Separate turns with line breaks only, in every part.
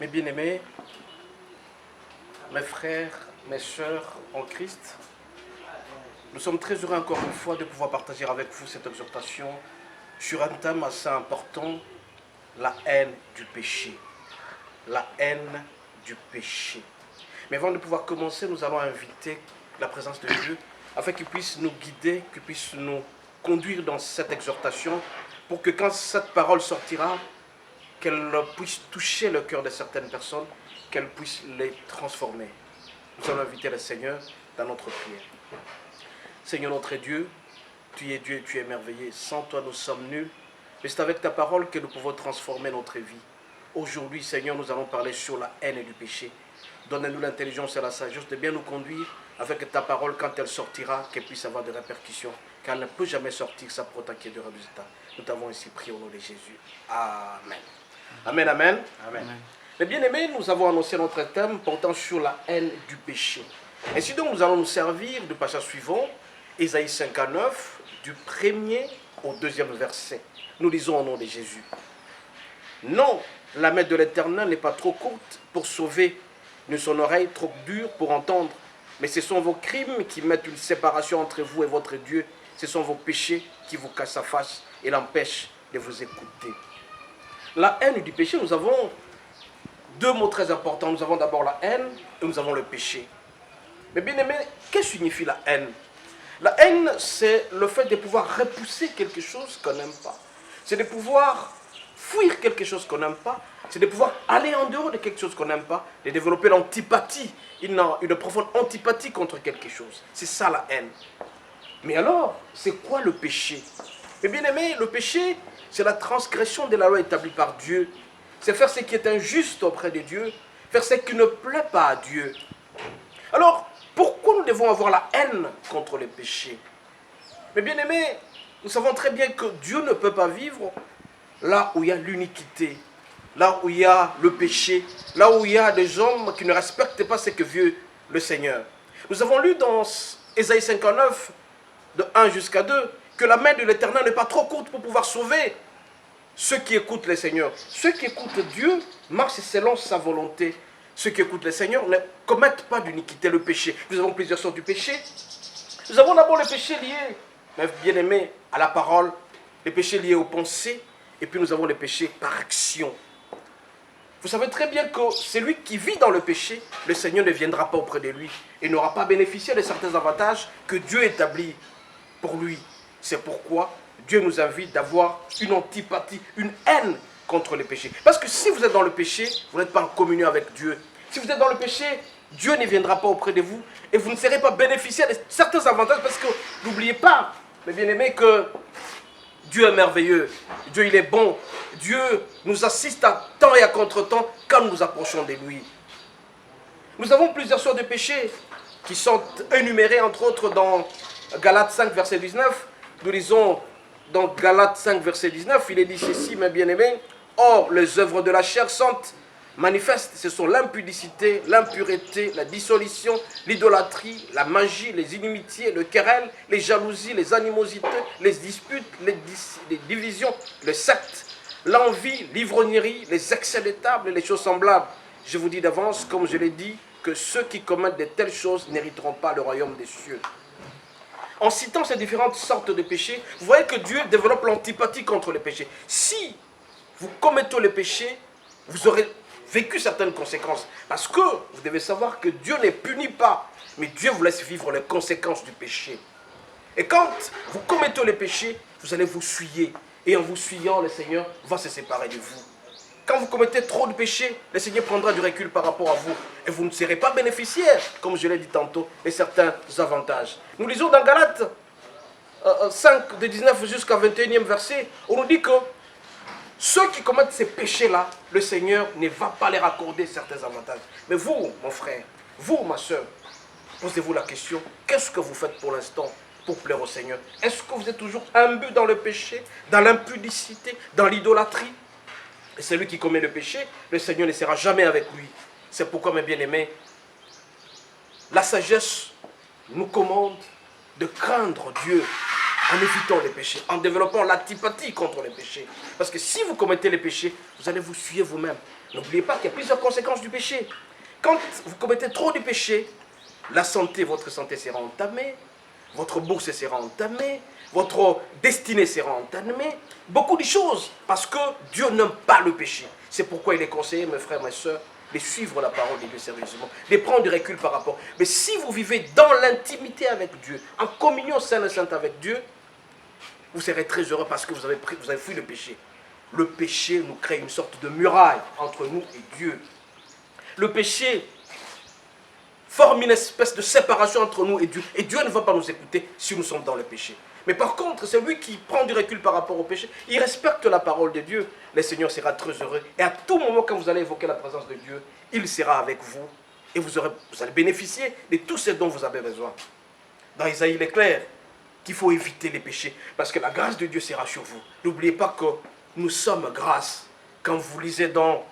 Mes bien-aimés, mes frères, mes sœurs en Christ, nous sommes très heureux encore une fois de pouvoir partager avec vous cette exhortation sur un thème assez important, la haine du péché. La haine du péché. Mais avant de pouvoir commencer, nous allons inviter la présence de Dieu afin qu'il puisse nous guider, qu'il puisse nous conduire dans cette exhortation pour que quand cette parole sortira, qu'elle puisse toucher le cœur de certaines personnes, qu'elle puisse les transformer. Nous allons inviter le Seigneur dans notre prière. Seigneur notre Dieu, tu es Dieu et tu es merveilleux. Sans toi, nous sommes nuls. Mais c'est avec ta parole que nous pouvons transformer notre vie. Aujourd'hui, Seigneur, nous allons parler sur la haine et du péché. Donne-nous l'intelligence et la sagesse de bien nous conduire afin que ta parole, quand elle sortira, qu'elle puisse avoir des répercussions, car elle ne peut jamais sortir sans provoquer de résultats. Nous t'avons ainsi prié au nom de Jésus. Amen. Amen, amen. Amen. Mais bien aimés, nous avons annoncé notre thème portant sur la haine du péché. Ainsi donc, nous allons nous servir du passage suivant, Ésaïe 59, du 1er au 2e verset. Nous lisons au nom de Jésus. Non, la main de l'Éternel n'est pas trop courte pour sauver, ni son oreille trop dure pour entendre. Mais ce sont vos crimes qui mettent une séparation entre vous et votre Dieu. Ce sont vos péchés qui vous cassent la face et l'empêchent de vous écouter. La haine du péché, nous avons deux mots très importants. Nous avons d'abord la haine et nous avons le péché. Mais bien aimé, qu'est-ce que signifie la haine? La haine, c'est le fait de pouvoir repousser quelque chose qu'on n'aime pas. C'est de pouvoir fuir quelque chose qu'on n'aime pas. C'est de pouvoir aller en dehors de quelque chose qu'on n'aime pas. De développer l'antipathie, une profonde antipathie contre quelque chose. C'est ça la haine. Mais alors, c'est quoi le péché? Mais bien aimé, le péché, c'est la transgression de la loi établie par Dieu. C'est faire ce qui est injuste auprès de Dieu. Faire ce qui ne plaît pas à Dieu. Alors, pourquoi nous devons avoir la haine contre le péché? Mais bien aimé, nous savons très bien que Dieu ne peut pas vivre là où il y a l'iniquité, là où il y a le péché, là où il y a des hommes qui ne respectent pas ce que veut le Seigneur. Nous avons lu dans Ésaïe 59, de 1 jusqu'à 2, que la main de l'Éternel n'est pas trop courte pour pouvoir sauver ceux qui écoutent le Seigneur. Ceux qui écoutent Dieu marchent selon sa volonté. Ceux qui écoutent le Seigneur ne commettent pas d'iniquité, le péché. Nous avons plusieurs sortes de péchés. Nous avons d'abord le péché lié, bien aimé, à la parole, les péchés liés aux pensées, et puis nous avons les péchés par action. Vous savez très bien que celui qui vit dans le péché, le Seigneur ne viendra pas auprès de lui et n'aura pas bénéficié de certains avantages que Dieu établit pour lui. C'est pourquoi Dieu nous invite d'avoir une antipathie, une haine contre le péché. Parce que si vous êtes dans le péché, vous n'êtes pas en communion avec Dieu. Si vous êtes dans le péché, Dieu ne viendra pas auprès de vous et vous ne serez pas bénéficiaire de certains avantages parce que n'oubliez pas, mes bien-aimés, que Dieu est merveilleux, Dieu il est bon, Dieu nous assiste à temps et à contre-temps quand nous nous approchons de lui. Nous avons plusieurs sortes de péchés qui sont énumérés entre autres dans Galates 5 verset 19. Nous lisons dans Galates 5 verset 19, il est dit ceci, mes bien-aimés, or les œuvres de la chair sont manifestes, ce sont l'impudicité, l'impureté, la dissolution, l'idolâtrie, la magie, les inimitiés, le querelle, les jalousies, les animosités, les disputes, les divisions, les sectes, l'envie, l'ivrognerie, les excès de table et les choses semblables. Je vous dis d'avance, comme je l'ai dit, que ceux qui commettent de telles choses n'hériteront pas le royaume des cieux. En citant ces différentes sortes de péchés, vous voyez que Dieu développe l'antipathie contre les péchés. Si vous commettez le péché, vous aurez vécu certaines conséquences. Parce que vous devez savoir que Dieu ne punit pas, mais Dieu vous laisse vivre les conséquences du péché. Et quand vous commettez le péché, vous allez vous souiller. Et en vous souillant, le Seigneur va se séparer de vous. Quand vous commettez trop de péchés, le Seigneur prendra du recul par rapport à vous. Et vous ne serez pas bénéficiaire, comme je l'ai dit tantôt, de certains avantages. Nous lisons dans Galates 5, de 19 jusqu'à 21e verset, on nous dit que ceux qui commettent ces péchés-là, le Seigneur ne va pas leur accorder certains avantages. Mais vous, mon frère, vous, ma soeur, posez-vous la question, qu'est-ce que vous faites pour l'instant pour plaire au Seigneur? Est-ce que vous êtes toujours imbu dans le péché, dans l'impudicité, dans l'idolâtrie? Et celui qui commet le péché, le Seigneur ne sera jamais avec lui. C'est pourquoi, mes bien-aimés, la sagesse nous commande de craindre Dieu en évitant les péchés, en développant l'antipathie contre les péchés. Parce que si vous commettez les péchés, vous allez vous suivre vous-même. N'oubliez pas qu'il y a plusieurs conséquences du péché. Quand vous commettez trop de péchés, votre santé sera entamée, votre bourse sera entamée, votre destinée sera entamée, beaucoup de choses, parce que Dieu n'aime pas le péché. C'est pourquoi il est conseillé, mes frères, mes soeurs, de suivre la parole de Dieu sérieusement, de prendre du recul par rapport. Mais si vous vivez dans l'intimité avec Dieu, en communion sainte et sainte avec Dieu, vous serez très heureux parce que vous avez fui le péché. Le péché nous crée une sorte de muraille entre nous et Dieu. Le péché forme une espèce de séparation entre nous et Dieu. Et Dieu ne va pas nous écouter si nous sommes dans le péché. Mais par contre, c'est lui qui prend du recul par rapport au péché. Il respecte la parole de Dieu. Le Seigneur sera très heureux. Et à tout moment, quand vous allez évoquer la présence de Dieu, il sera avec vous. Et vous allez bénéficier de tout ce dont vous avez besoin. Dans Isaïe, il est clair qu'il faut éviter les péchés. Parce que la grâce de Dieu sera sur vous. N'oubliez pas que nous sommes grâce. Quand vous lisez dans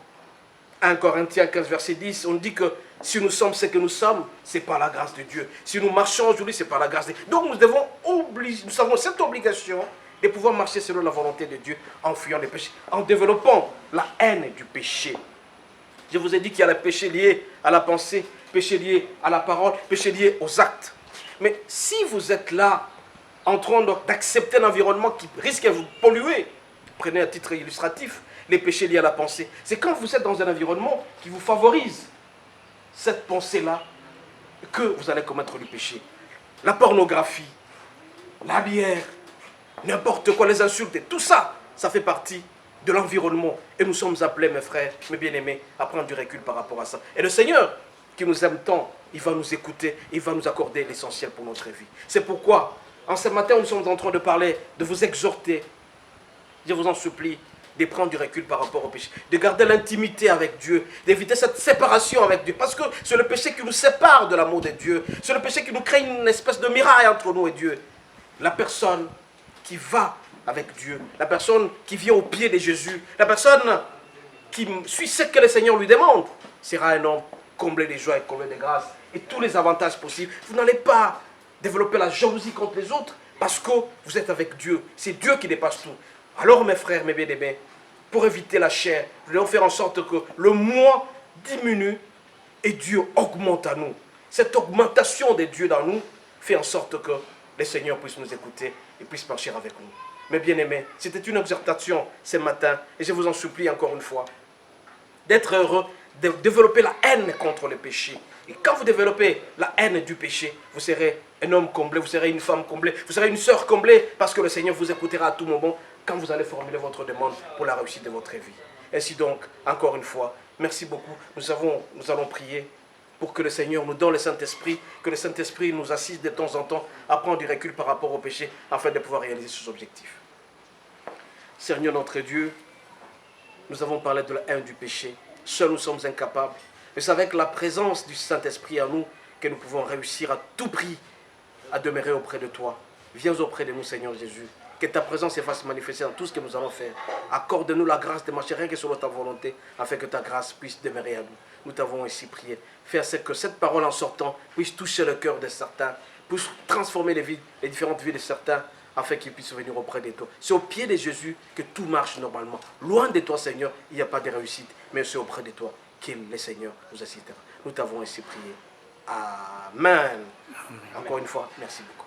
1 Corinthiens 15, verset 10, on dit que si nous sommes ce que nous sommes, c'est par la grâce de Dieu. Si nous marchons aujourd'hui, c'est par la grâce de Dieu. Donc nous avons cette obligation de pouvoir marcher selon la volonté de Dieu en fuyant les péchés, en développant la haine du péché. Je vous ai dit qu'il y a le péché lié à la pensée, péché lié à la parole, péché lié aux actes. Mais si vous êtes là, en train d'accepter un environnement qui risque de vous polluer, prenez un titre illustratif, les péchés liés à la pensée. C'est quand vous êtes dans un environnement qui vous favorise cette pensée-là que vous allez commettre le péché. La pornographie, la bière, n'importe quoi, les insultes, tout ça, ça fait partie de l'environnement. Et nous sommes appelés, mes frères, mes bien-aimés, à prendre du recul par rapport à ça. Et le Seigneur, qui nous aime tant, il va nous écouter, il va nous accorder l'essentiel pour notre vie. C'est pourquoi, en ce matin, nous sommes en train de parler, de vous exhorter. Je vous en supplie, de prendre du recul par rapport au péché, de garder l'intimité avec Dieu, d'éviter cette séparation avec Dieu, parce que c'est le péché qui nous sépare de l'amour de Dieu, c'est le péché qui nous crée une espèce de miraille entre nous et Dieu. La personne qui va avec Dieu, la personne qui vient au pied de Jésus, la personne qui suit ce que le Seigneur lui demande, sera un homme comblé de joie et comblé de grâce, et tous les avantages possibles. Vous n'allez pas développer la jalousie contre les autres, parce que vous êtes avec Dieu, c'est Dieu qui dépasse tout. Alors mes frères, mes bien-aimés, pour éviter la chair, nous devons faire en sorte que le moi diminue et Dieu augmente à nous. Cette augmentation de Dieu dans nous fait en sorte que le Seigneur puisse nous écouter et puisse marcher avec nous. Mes bien-aimés, c'était une exhortation ce matin et je vous en supplie encore une fois d'être heureux, de développer la haine contre le péché. Et quand vous développez la haine du péché, vous serez un homme comblé, vous serez une femme comblée, vous serez une sœur comblée parce que le Seigneur vous écoutera à tout moment quand vous allez formuler votre demande pour la réussite de votre vie. Ainsi donc, encore une fois, merci beaucoup. Nous allons prier pour que le Seigneur nous donne le Saint-Esprit, que le Saint-Esprit nous assiste de temps en temps à prendre du recul par rapport au péché afin de pouvoir réaliser ses objectifs. Seigneur notre Dieu, nous avons parlé de la haine du péché. Seuls nous sommes incapables. Mais c'est avec la présence du Saint-Esprit en nous que nous pouvons réussir à tout prix à demeurer auprès de toi. Viens auprès de nous, Seigneur Jésus. Que ta présence se fasse manifester dans tout ce que nous allons faire. Accorde-nous la grâce de marcher rien que selon ta volonté, afin que ta grâce puisse demeurer à nous. Nous t'avons ainsi prié. Fais que cette parole en sortant puisse toucher le cœur de certains, puisse transformer les différentes vies de certains, afin qu'ils puissent venir auprès de toi. C'est au pied de Jésus que tout marche normalement. Loin de toi, Seigneur, il n'y a pas de réussite, mais c'est auprès de toi que le Seigneur nous assistera. Nous t'avons ainsi prié. Amen. Encore une fois, merci beaucoup.